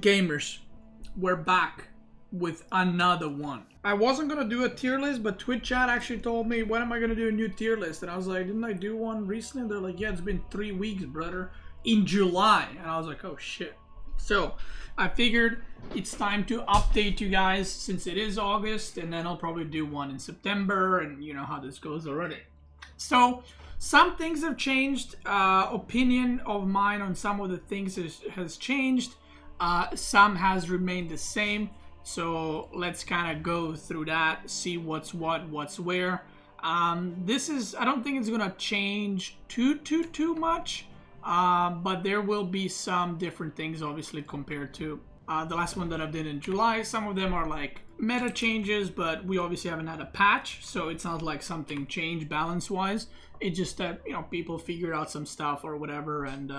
Gamers, we're back with another one. I wasn't gonna do a tier list, but Twitch chat actually told me, when am I gonna do a new tier list? And I was like, didn't I do one recently? And they're like, yeah, it's been 3 weeks, brother, in July. And I was like, oh shit. So I figured it's time to update you guys since it is August, and then I'll probably do one in September, and you know how this goes already. So some things have changed. Opinion of mine on some of the things has changed. Some has remained the same. So let's kind of go through that, see what's what, what's where. This is, I don't think it's gonna change too much, but there will be some different things obviously compared to the last one that I did in July. Some of them are like meta changes, but we obviously haven't had a patch, so it's not like something changed balance wise. It's just that, you know, people figured out some stuff or whatever, and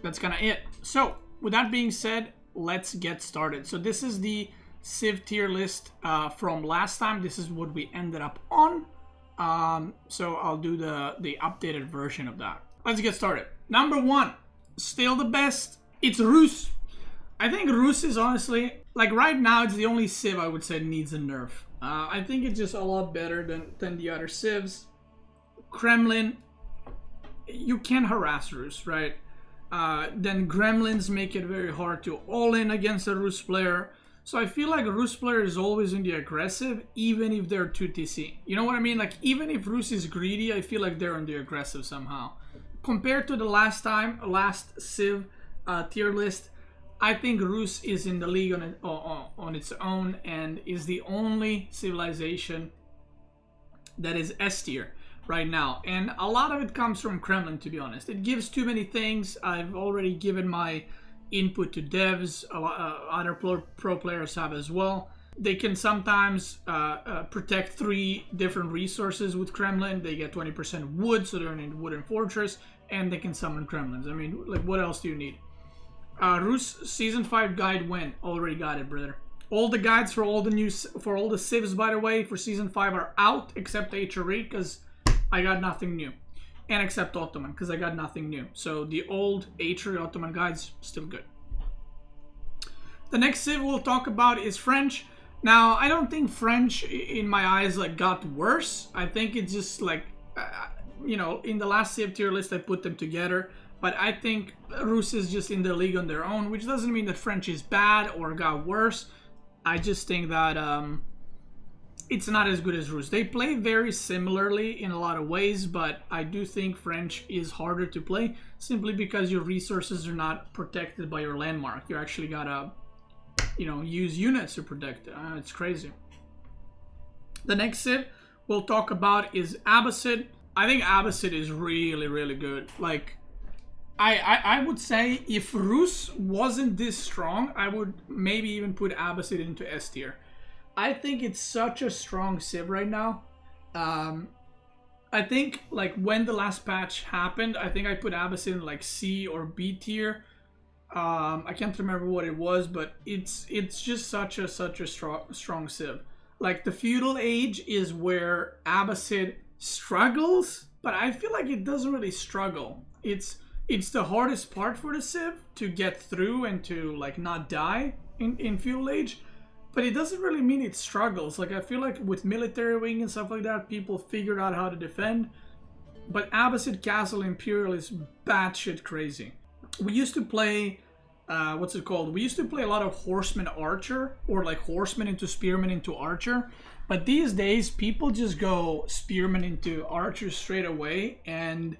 that's kind of it. So with that being said, let's get started. So this is the Civ tier list from last time. This is what we ended up on. So I'll do the updated version of that. Let's get started. Number 1, still the best. It's Rus. I think Rus is honestly, like right now, it's the only Civ I would say needs a nerf. I think it's just a lot better than the other Civs. Kremlin, you can harass Rus, right? Then Gremlins make it very hard to all in against a Rus player. So I feel like a Rus player is always in the aggressive, even if they're 2TC. You know what I mean? Like, even if Rus is greedy, I feel like they're in the aggressive somehow. Compared to the last Civ tier list, I think Rus is in the league on its own and is the only civilization that is S tier right now. And a lot of it comes from Kremlin, to be honest. It gives too many things. I've already given my input to devs. Other pro players have as well. They can sometimes protect 3 different resources with Kremlin. They get 20% wood, so they're in Wooden Fortress, and they can summon Kremlins. I mean, like, what else do you need? Rus Season 5 guide when? Already got it, brother. All the guides for all the Civs, by the way, for Season 5 are out, except HRE, because I got nothing new. And except Ottoman, because I got nothing new. So the old HRE Ottoman guides, still good. The next Civ we'll talk about is French. Now, I don't think French, in my eyes, like got worse. I think it's just like, you know, in the last Civ tier list, I put them together. But I think Rus is just in the league on their own, which doesn't mean that French is bad or got worse. I just think that it's not as good as Rus. They play very similarly in a lot of ways, but I do think French is harder to play simply because your resources are not protected by your landmark. You actually gotta, you know, use units to protect it. It's crazy. The next Civ we'll talk about is Abbasid. I think Abbasid is really, really good. Like, I would say if Rus wasn't this strong, I would maybe even put Abbasid into S tier. I think it's such a strong Civ right now. I think, like, when the last patch happened, I think I put Abbasid in like C or B tier. I can't remember what it was, but it's just such a strong Civ. Like, the feudal age is where Abbasid struggles, but I feel like it doesn't really struggle. It's the hardest part for the Civ to get through and to like not die in feudal age, but it doesn't really mean it struggles. Like, I feel like with military wing and stuff like that, people figured out how to defend, but Abbasid Castle Imperial is batshit crazy. We used to play, what's it called? We used to play a lot of Horseman Archer, or like Horseman into Spearman into Archer. But these days, people just go Spearman into Archer straight away. And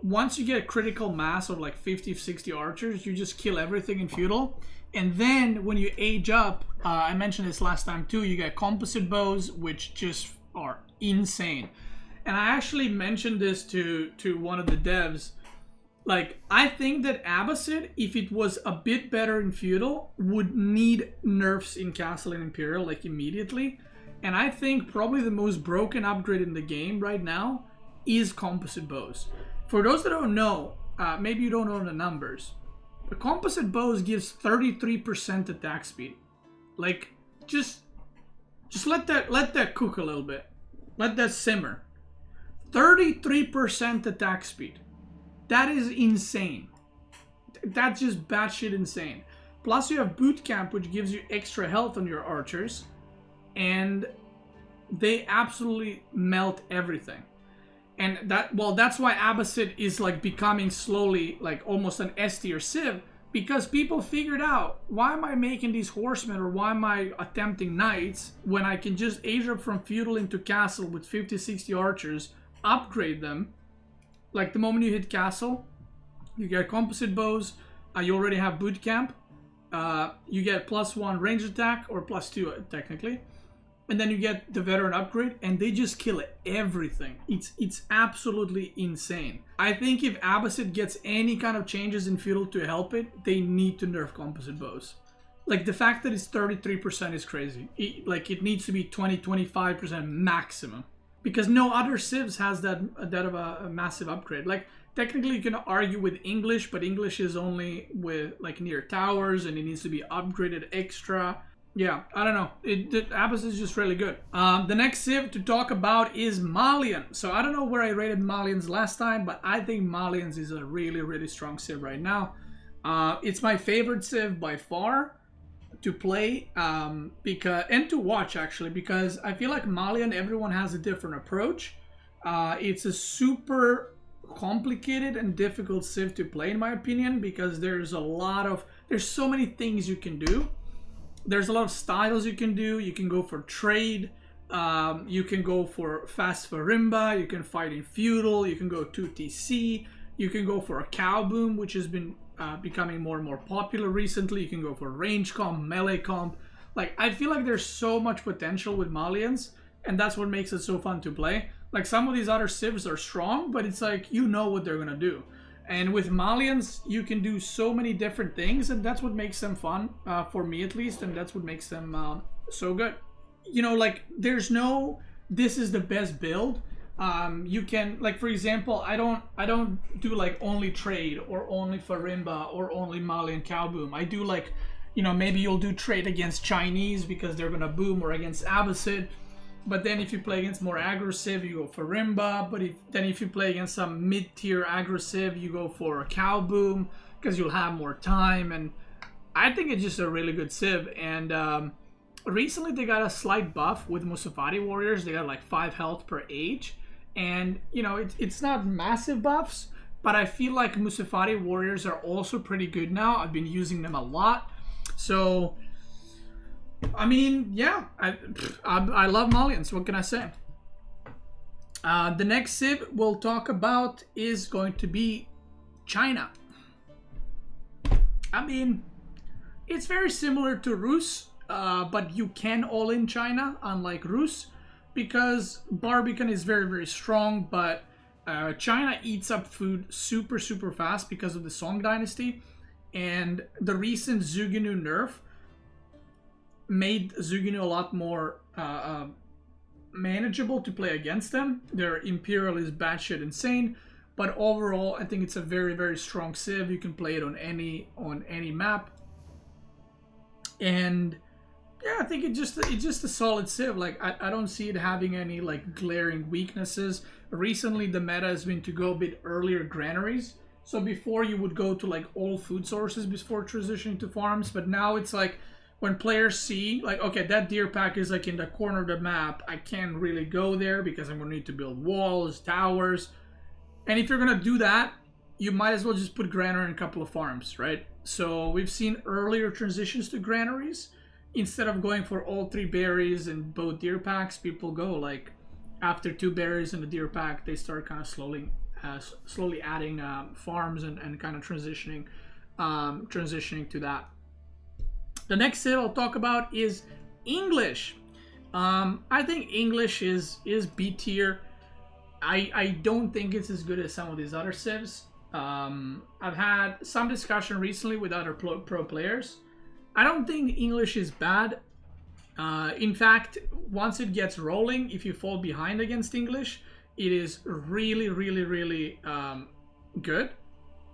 once you get a critical mass of like 50, 60 archers, you just kill everything in feudal. And then when you age up, I mentioned this last time too, you get composite bows, which just are insane. And I actually mentioned this to one of the devs. Like, I think that Abbasid, if it was a bit better in feudal, would need nerfs in Castle and Imperial, like, immediately. And I think probably the most broken upgrade in the game right now is composite bows. For those that don't know, maybe you don't know the numbers, but composite bows gives 33% attack speed. Like, just let that cook a little bit. Let that simmer. 33% attack speed. That is insane. That's just batshit insane. Plus you have boot camp, which gives you extra health on your archers, and they absolutely melt everything. And that's why Abbasid is like becoming slowly like almost an S tier civ, because people figured out, why am I making these horsemen, or why am I attempting knights when I can just age up from feudal into castle with 50-60 archers, upgrade them. Like the moment you hit castle, you get composite bows, you already have boot camp, you get +1 range attack, or +2 technically, and then you get the veteran upgrade, and they just kill everything. It's absolutely insane. I think if Abbasid gets any kind of changes in feudal to help it, they need to nerf composite bows. Like the fact that it's 33% is crazy. It needs to be 20-25% maximum, because no other civs has that of a massive upgrade. Like technically you can argue with English, but English is only with like near towers, and it needs to be upgraded extra. Yeah, I don't know. Abbasid is just really good. The next civ to talk about is Malian. So I don't know where I rated Malians last time, but I think Malians is a really, really strong civ right now. It's my favorite civ by far to play and to watch actually, because I feel like Malian, everyone has a different approach. It's a super complicated and difficult civ to play in my opinion, because there's so many things you can do. There's a lot of styles you can do. You can go for trade, you can go for fast Farimba, you can fight in feudal, you can go 2TC, you can go for a cow boom, which has been becoming more and more popular recently. You can go for range comp, melee comp. Like, I feel like there's so much potential with Malians, and that's what makes it so fun to play. Like, some of these other civs are strong, but it's like, you know what they're gonna do. And with Malians, you can do so many different things, and that's what makes them fun, for me at least, and that's what makes them so good. You know, like, there's no, this is the best build. You can, like, for example, I don't do like only trade or only Farimba or only Malian cow boom. I do like, you know, maybe you'll do trade against Chinese because they're gonna boom, or against Abbasid. But then if you play against more aggressive, you go for Rimba. But if you play against some mid-tier aggressive, you go for a cow boom, because you'll have more time. And I think it's just a really good civ. And recently they got a slight buff with Musafati warriors. They got like 5 health per age. And, you know, it's not massive buffs, but I feel like Musafati warriors are also pretty good now. I've been using them a lot. So, I mean, yeah, I love Malians. What can I say? The next civ we'll talk about is going to be China. I mean, it's very similar to Rus, but you can all in China, unlike Rus, because Barbican is very, very strong, but China eats up food super, super fast because of the Song Dynasty, and the recent Zhuginyu nerf made Zhuginyu a lot more manageable to play against them. Their Imperial is batshit insane, but overall I think it's a very, very strong civ. You can play it on any map, and yeah, I think it's just a solid civ. Like, I don't see it having any like glaring weaknesses. Recently the meta has been to go a bit earlier granaries. So before you would go to like all food sources before transitioning to farms, but now it's like, when players see, like, okay, that deer pack is like in the corner of the map, I can't really go there because I'm going to need to build walls, towers. And if you're going to do that, you might as well just put granary in a couple of farms, right? So we've seen earlier transitions to granaries. Instead of going for all 3 berries and both deer packs, people go like, after 2 berries in the deer pack, they start kind of slowly adding farms and kind of transitioning to that. The next civ I'll talk about is English. I think English is B tier. I don't think it's as good as some of these other civs. I've had some discussion recently with other pro players. I don't think English is bad. In fact, once it gets rolling, if you fall behind against English, it is really, really, really good.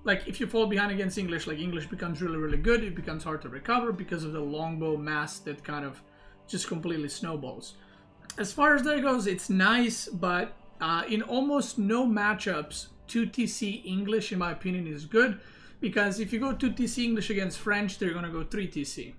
Like, if you fall behind against English, like, English becomes really, really good. It becomes hard to recover because of the longbow mass that kind of just completely snowballs. As far as that goes, it's nice, but in almost no matchups, 2TC English, in my opinion, is good, Because if you go 2 TC English against French, they're going to go 3 TC.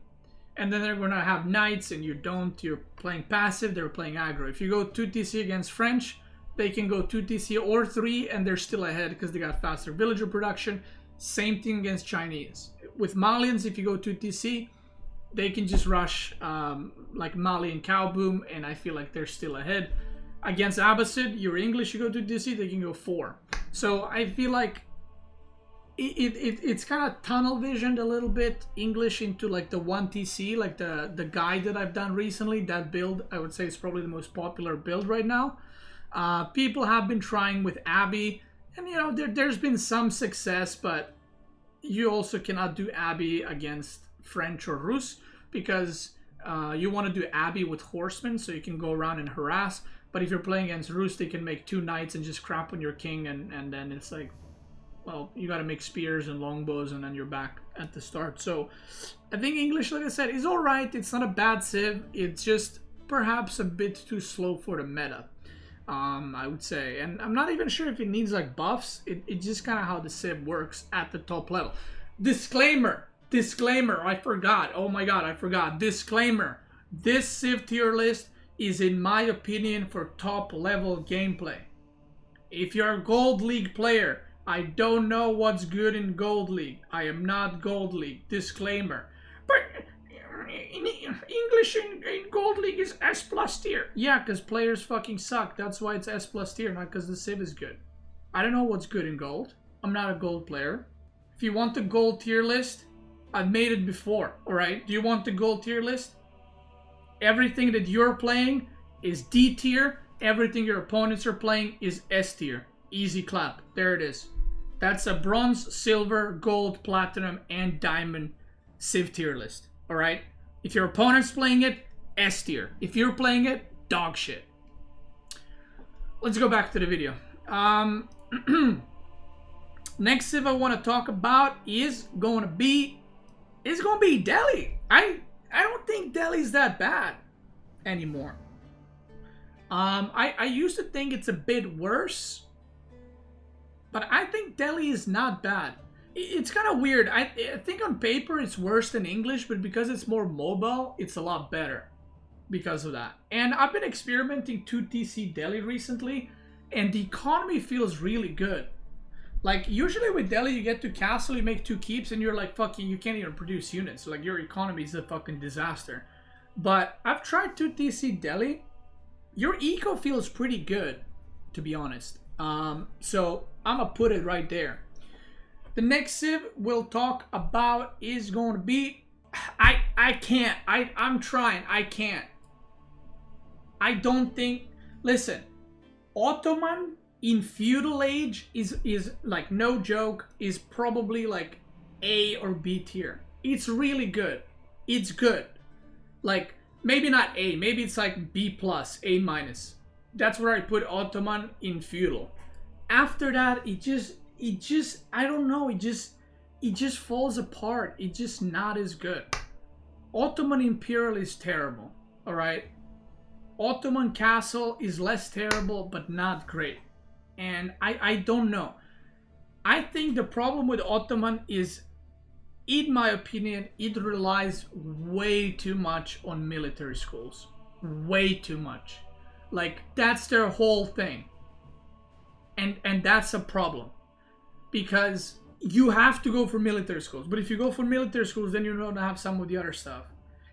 And then they're going to have knights and you don't. You're playing passive, they're playing aggro. If you go 2 TC against French, they can go 2 TC or 3 and they're still ahead because they got faster villager production. Same thing against Chinese. With Malians, if you go 2 TC, they can just rush like Mali and Cow Boom, and I feel like they're still ahead. Against Abbasid, you're English, you go 2 TC, they can go 4. So I feel like it's kind of tunnel visioned a little bit, English into like the 1 TC, like the guide that I've done recently. That build, I would say, is probably the most popular build right now. People have been trying with Abbey, and you know, there's been some success, but you also cannot do Abbey against French or Rus because you want to do Abbey with horsemen so you can go around and harass. But if you're playing against Rus, they can make 2 knights and just crap on your king, and then it's like, well, you got to make spears and longbows, and then you're back at the start. So I think English, like I said, is all right. It's not a bad civ. It's just perhaps a bit too slow for the meta, I would say. And I'm not even sure if it needs like buffs. It's just kind of how the civ works at the top level. Disclaimer, I forgot. Oh my god, I forgot. Disclaimer, this civ tier list is, in my opinion, for top level gameplay. If you're a Gold League player, I don't know what's good in Gold League. I am not Gold League. Disclaimer. But English in Gold League is S+ tier. Yeah, because players fucking suck. That's why it's S+ tier, not because the civ is good. I don't know what's good in Gold. I'm not a Gold player. If you want the Gold tier list, I've made it before, alright? Do you want the Gold tier list? Everything that you're playing is D tier. Everything your opponents are playing is S tier. Easy clap. There it is. That's a bronze, silver, gold, platinum, and diamond civ tier list. Alright? If your opponent's playing it, S tier. If you're playing it, dog shit. Let's go back to the video. Next civ I want to talk about is going to be Delhi. I don't think Delhi's that bad anymore. I used to think it's a bit worse, but I think Delhi is not bad. It's kind of weird. I think on paper it's worse than English, but because it's more mobile, it's a lot better because of that. And I've been experimenting 2 TC Delhi recently, and the economy feels really good. Like, usually with Delhi, you get to castle, you make 2 keeps, and you're like, fucking, you can't even produce units. Like, your economy is a fucking disaster. But I've tried 2 TC Delhi. Your eco feels pretty good, to be honest. So I'm gonna put it right there. The next civ we'll talk about is going to be... I can't. I'm trying. I can't. I don't think... Listen, Ottoman in feudal age is like, no joke, is probably like A or B tier. It's really good. It's good. Like, maybe not A, maybe it's like B+, A-. That's where I put Ottoman in feudal. After that, it just I don't know, it just falls apart. It's just not as good. Ottoman Imperial is terrible, alright? Ottoman Castle is less terrible, but not great. And I don't know. I think the problem with Ottoman is, in my opinion, it relies way too much on military schools. Way too much. Like, that's their whole thing. And that's a problem. Because you have to go for military schools. But if you go for military schools, then you're going to have some of the other stuff.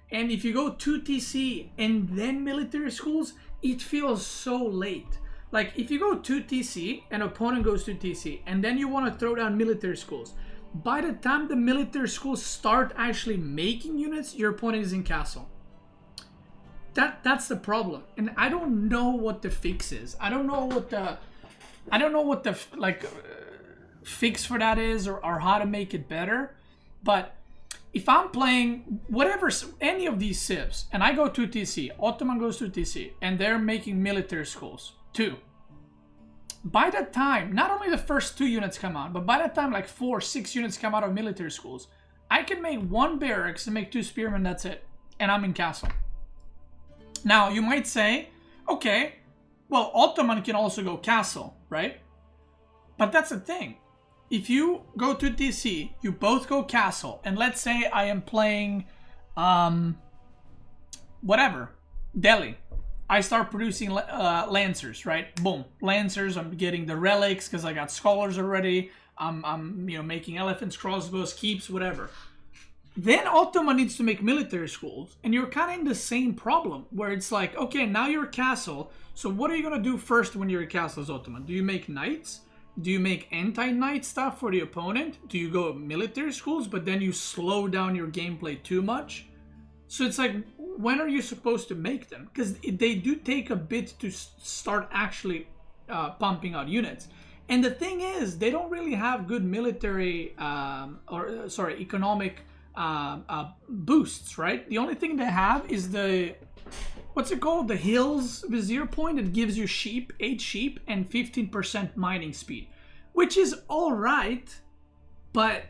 And if you go 2 TC and then military schools, it feels so late. Like, if you go 2 TC, an opponent goes 2 TC, and then you want to throw down military schools, by the time the military schools start actually making units, your opponent is in castle. That's the problem. And I don't know what the fix is. I don't know what the fix for that is, or how to make it better. But if I'm playing whatever, any of these civs, and I go 2 TC, Ottoman goes 2 TC, and they're making military schools, 2. By that time, not only the first 2 units come out, but by that time like 4, 6 units come out of military schools, I can make 1 barracks and make 2 spearmen, that's it. And I'm in castle. Now, you might say, okay, well, Ottoman can also go castle, right? But that's the thing. if you go to TC, you both go castle, and let's say I am playing, whatever, Delhi. I start producing Lancers, right? Boom, Lancers. I'm getting the relics because I got scholars already. I'm making elephants, crossbows, keeps, whatever. Then Ottoman needs to make military schools, and you're kind of in the same problem where it's like, okay, now you're a castle. So what are you gonna do first when you're a castle as Ottoman? Do you make knights? Do you make anti-knight stuff for the opponent? Do you go military schools, but then you slow down your gameplay too much? So it's like, when are you supposed to make them? Because they do take a bit to start actually pumping out units. And the thing is, they don't really have good military, economic boosts, right? The only thing they have is the, what's it called? The Hills Vizier Point that gives you 8 sheep, and 15% mining speed. Which is alright, but,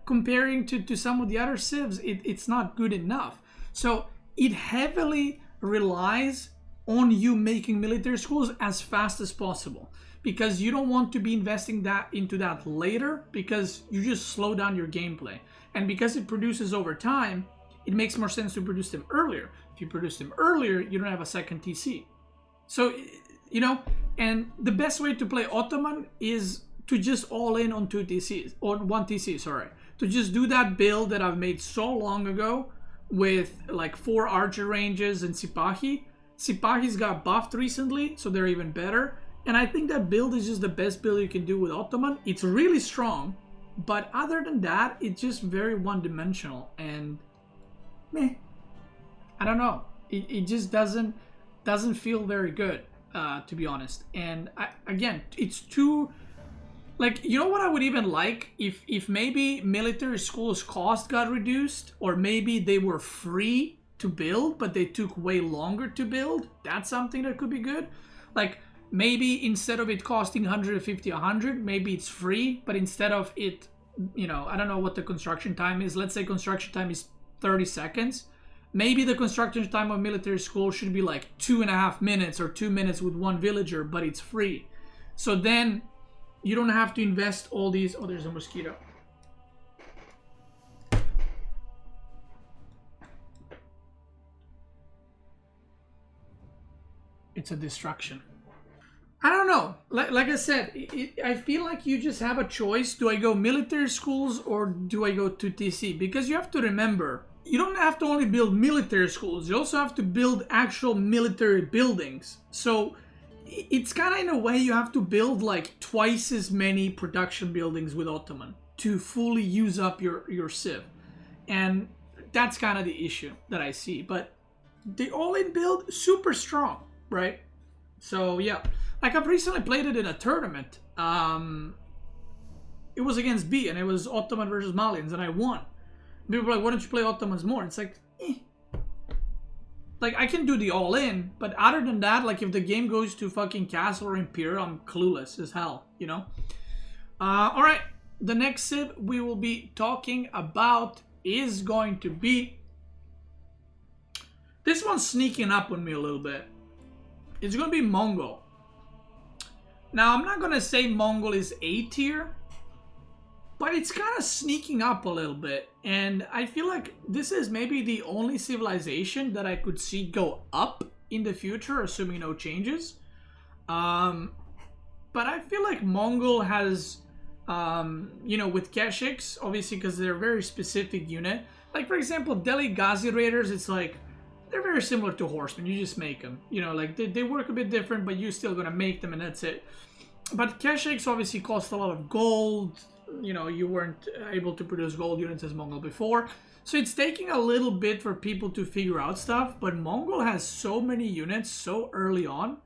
comparing to some of the other civs, it's not good enough. So it heavily relies on you making military schools as fast as possible, because you don't want to be investing into that later, because you just slow down your gameplay. And because it produces over time, it makes more sense to produce them earlier. If you produce them earlier, you don't have a second TC. So, and the best way to play Ottoman is to just all in on 2 TCs, or 1 TC, sorry. To just do that build that I've made so long ago with like 4 archer ranges and Sipahi. Sipahi's got buffed recently, so they're even better. And I think that build is just the best build you can do with Ottoman. It's really strong, but other than that, it's just very one-dimensional. And meh, I don't know. It just doesn't feel very good, to be honest. And again, it's too... Like, you know what I would even like? If maybe military schools' cost got reduced, or maybe they were free to build, but they took way longer to build. That's something that could be good. Like, maybe instead of it costing 150, 100, maybe it's free, but instead of it, I don't know what the construction time is. Let's say construction time is 30 seconds. Maybe the construction time of military school should be like 2.5 minutes or 2 minutes with 1 villager, but it's free. So then you don't have to invest all these... Oh, there's a mosquito. It's a distraction. I don't know. Like I said, I feel like you just have a choice. Do I go military schools or do I go to TC? Because you have to remember, you don't have to only build military schools. You also have to build actual military buildings. So it's kind of, in a way, you have to build like twice as many production buildings with Ottoman to fully use up your civ. And that's kind of the issue that I see. But the all-in build, super strong, right? So yeah, like I've recently played it in a tournament. It was against B, and it was Ottoman versus Malians, and I won. People were like, why don't you play Ottomans more? It's like, Like, I can do the all-in, but other than that, like, if the game goes to fucking Castle or Imperial, I'm clueless as hell, Alright, the next civ we will be talking about is going to be... This one's sneaking up on me a little bit. It's going to be Mongol. Now, I'm not going to say Mongol is A tier, but it's kind of sneaking up a little bit. And I feel like this is maybe the only civilization that I could see go up in the future, assuming no changes. But I feel like Mongol has, with Keshiks, obviously because they're a very specific unit. Like, for example, Delhi Ghazi Raiders, it's like, they're very similar to horsemen. You just make them. Like, they work a bit different, but you're still going to make them, and that's it. But Keshiks obviously cost a lot of gold. You weren't able to produce gold units as Mongol before. So it's taking a little bit for people to figure out stuff. But Mongol has so many units so early on.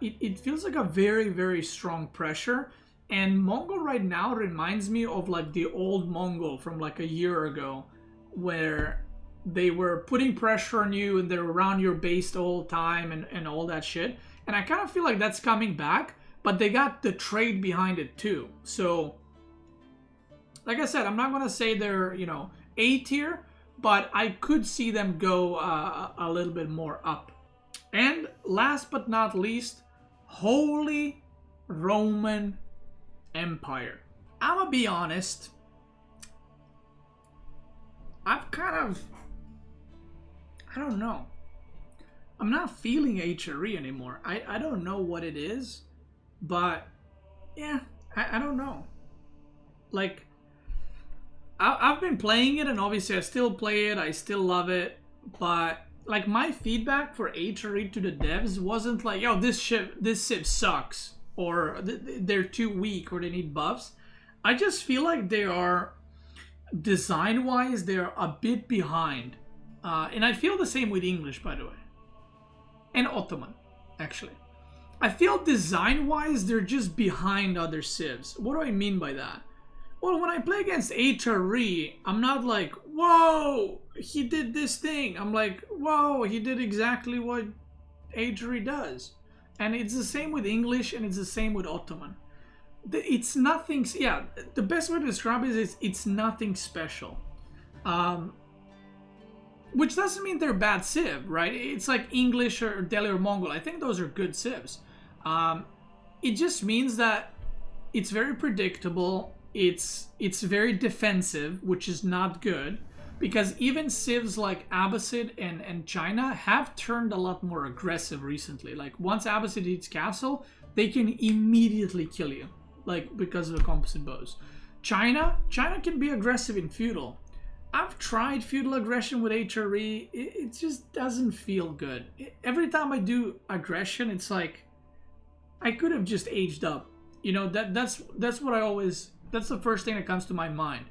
It feels like a very, very strong pressure. And Mongol right now reminds me of like the old Mongol from like a year ago, where they were putting pressure on you and they're around your base the whole time and all that shit. And I kind of feel like that's coming back, but they got the trade behind it too. So, like I said, I'm not going to say they're, A tier, but I could see them go a little bit more up. And last but not least, holy Roman Empire. I'm gonna be honest. I've kind of, I don't know. I'm not feeling HRE anymore. I don't know what it is, but yeah, I don't know. Like, I've been playing it, and obviously I still play it. I still love it, but like my feedback for HRE to the devs wasn't like, yo, this Civ sucks, or they're too weak, or they need buffs. I just feel like they are, design-wise, they're a bit behind. And I feel the same with English, by the way. And Ottoman, actually. I feel design-wise, they're just behind other Civs. What do I mean by that? Well, when I play against HRE, I'm not like, whoa, he did this thing. I'm like, whoa, he did exactly what HRE does. And it's the same with English, and it's the same with Ottoman. It's nothing, yeah, the best way to describe it is it's nothing special. Which doesn't mean they're bad Civ, right? It's like English or Delhi or Mongol. I think those are good Civs. It just means that it's very predictable. It's very defensive, which is not good. Because even Civs like Abbasid and China have turned a lot more aggressive recently. Like, once Abbasid hits castle, they can immediately kill you. Like, because of the composite bows. China can be aggressive in feudal. I've tried feudal aggression with HRE. It just doesn't feel good. Every time I do aggression, it's like I could have just aged up. You know, that's what I always, that's the first thing that comes to my mind.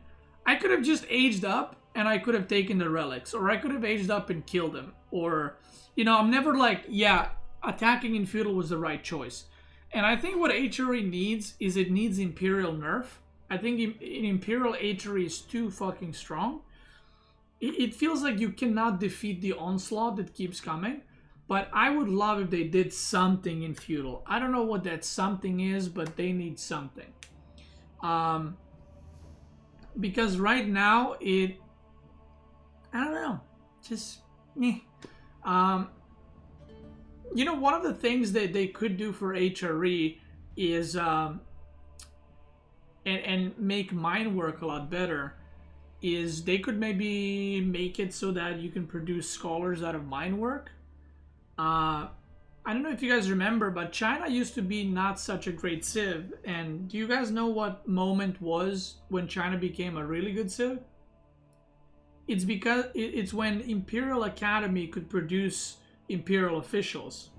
I could have just aged up and I could have taken the relics, or I could have aged up and killed them, or, you know, I'm never like, yeah, attacking in feudal was the right choice. And I think what HRE needs is it needs Imperial nerf. I think in Imperial, HRE is too fucking strong. It feels like you cannot defeat the onslaught that keeps coming. But I would love if they did something in feudal. I don't know what that something is, but they need something. Because right now, I don't know. Just, meh. You know, one of the things that they could do for HRE is, and make mine work a lot better, is they could maybe make it so that you can produce scholars out of mine work. I don't know if you guys remember, but China used to be not such a great Civ. And do you guys know what moment was when China became a really good Civ? It's because it's when Imperial Academy could produce Imperial officials,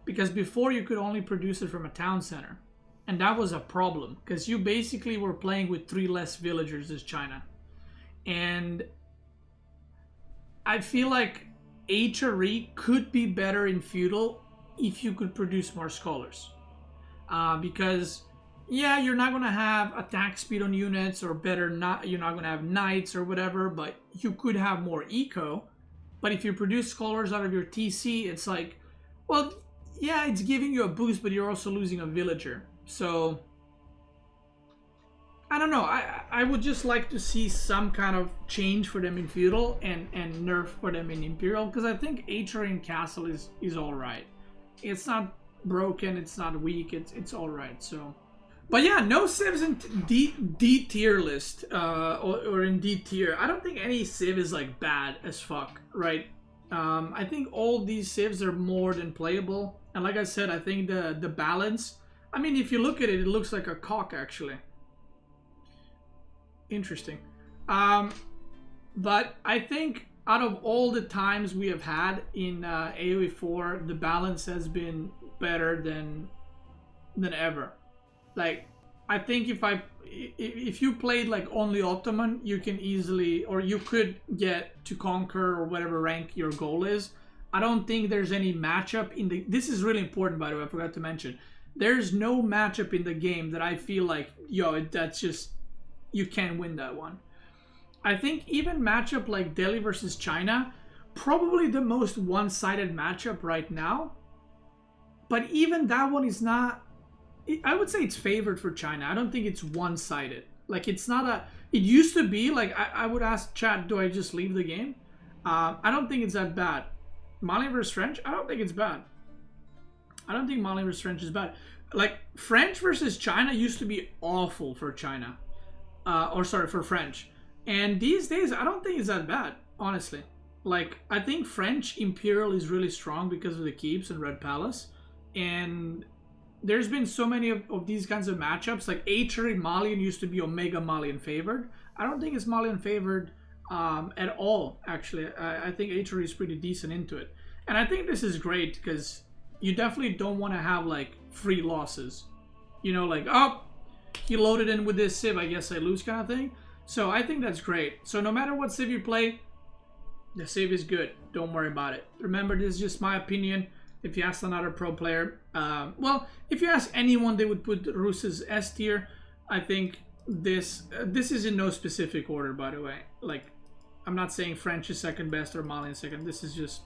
because before you could only produce it from a town center, and that was a problem because you basically were playing with 3 less villagers as China. And I feel like HRE could be better in feudal if you could produce more scholars, because yeah, you're not gonna have attack speed on units, or better, you're not gonna have knights or whatever, but you could have more eco. But if you produce scholars out of your TC, it's like, well, yeah, it's giving you a boost, but you're also losing a villager. So, I don't know. I would just like to see some kind of change for them in feudal and nerf for them in imperial, because I think HRE in castle is all right. It's not broken. It's not weak. It's all right. So, but yeah, no Civs in D tier list, or in D tier. I don't think any Civ is like bad as fuck, right? I think all these Civs are more than playable, and like I said, I think the balance. I mean, if you look at it, it looks like a cock actually. Interesting. But I think out of all the times we have had in AOE4, the balance has been better than ever. Like, I think if you played like only Ottoman, you can easily, or you could get to conquer or whatever rank your goal is. I don't think there's any matchup in the, this is really important, by the way, I forgot to mention. There's no matchup in the game that I feel like, yo, that's just, you can't win that one. I think even matchup like Delhi versus China, probably the most one-sided matchup right now. But even that one is not, I would say it's favored for China. I don't think it's one-sided. Like, it's not a, it used to be, like, I would ask chat, do I just leave the game? I don't think it's that bad. Mali versus French, I don't think it's bad. I don't think Mali versus French is bad. Like, French versus China used to be awful for China. Or sorry, for French. And these days, I don't think it's that bad, honestly. Like, I think French Imperial is really strong because of the keeps and Red Palace. And there's been so many of these kinds of matchups. Like, Atri Malian used to be Omega Malian favored. I don't think it's Malian favored at all, actually. I think Atri is pretty decent into it. And I think this is great because you definitely don't want to have, like, free losses. You know, like, oh, he loaded in with this Civ, I guess I lose kind of thing. So I think that's great. So no matter what Civ you play, the Civ is good. Don't worry about it. Remember, this is just my opinion. If you ask another pro player, well, if you ask anyone, they would put Rus's S tier. I think this is in no specific order, by the way. Like, I'm not saying French is second best or Malian second. This is just,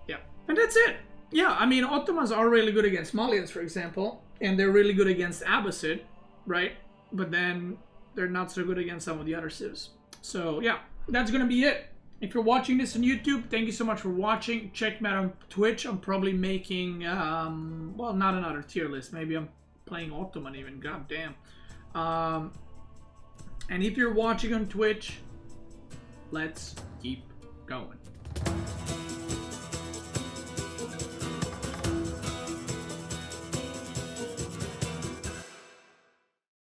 yeah. And that's it. Yeah, I mean, Ottomans are really good against Malians, for example. And they're really good against Abbasid, right? But then they're not so good against some of the other Civs. So, yeah, that's going to be it. If you're watching this on YouTube, thank you so much for watching. Check me out on Twitch. I'm probably making, well, not another tier list. Maybe I'm playing Ottoman even. God damn. And if you're watching on Twitch, let's keep going.